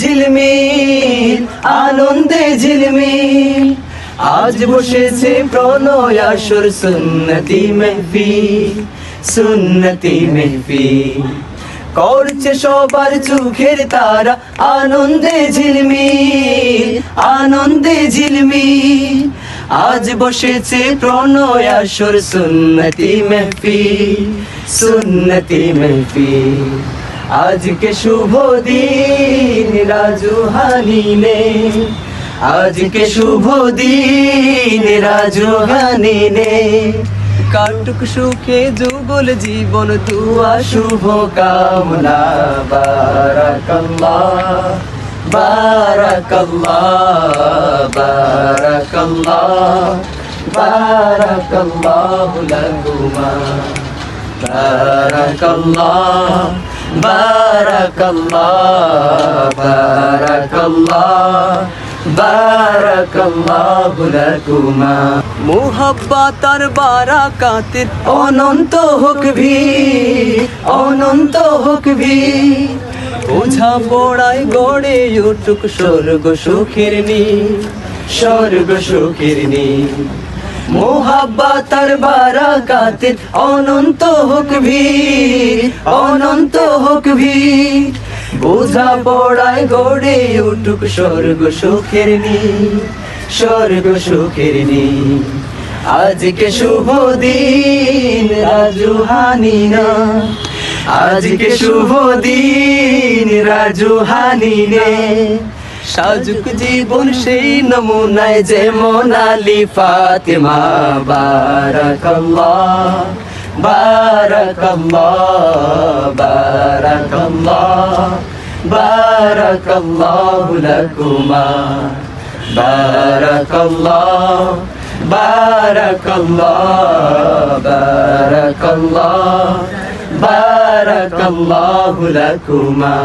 ঝিলমিল আনন্দে ঝিলমিল আজ বসেছে প্রণয় আসর সুন্নতি মেহফিল সুন্নতি মেহফিল করছে সবার চোখের তারা আনন্দে ঝিলমিল আনন্দে ঝিলমিল আজ বসেছে প্রণয় আসর সুন্নতি মেহফিল সুন্নতি মেহফিল আজকে শুভ দিন রাজু হানিনে আজকে শুভ দিন রাজু হানিনে কাটুক সুখে যুগল জীবন দুয়া শুভ কামনা বারাকাল্লাহ বারাকাল্লাহ বারাকাল্লাহ বারাকাল্লাহু লাকুমা বারাকাল্লাহ বারাকাল্লাহ বারাকাল্লাহ বারাকাল্লাহু লাকুমা মুহাব্বত আর বারাকাতের অনন্ত হোক ভিড় অনন্ত হোক ভিড় বোঝা পড়ায় গড়ে উঠুক স্বর্গ সুখের নীড় স্বর্গ সুখের নীড় মুহাব্বত আর বারাকাতের অনন্ত হোক ভিড় অনন্ত হোক ভিড় বোঝা পড়ায় গড়ে উঠুক স্বর্গ সুখের নীড় স্বর্গ সুখের নীড় আজকে শুভ দিন রাজু হানিনা আজকে শুভ দিন রাজু হানিনে সাজুক জীবন সেই নমুনায় যেমন আলী ফাতেমা বারাকাল্লাহ বারাকাল্লাহ বারাকাল্লাহ বারাকাল্লাহু লাকুমা বারাকাল্লাহ বারাকাল্লাহ বারাকাল্লাহ বারাকাল্লাহু লাকুমা।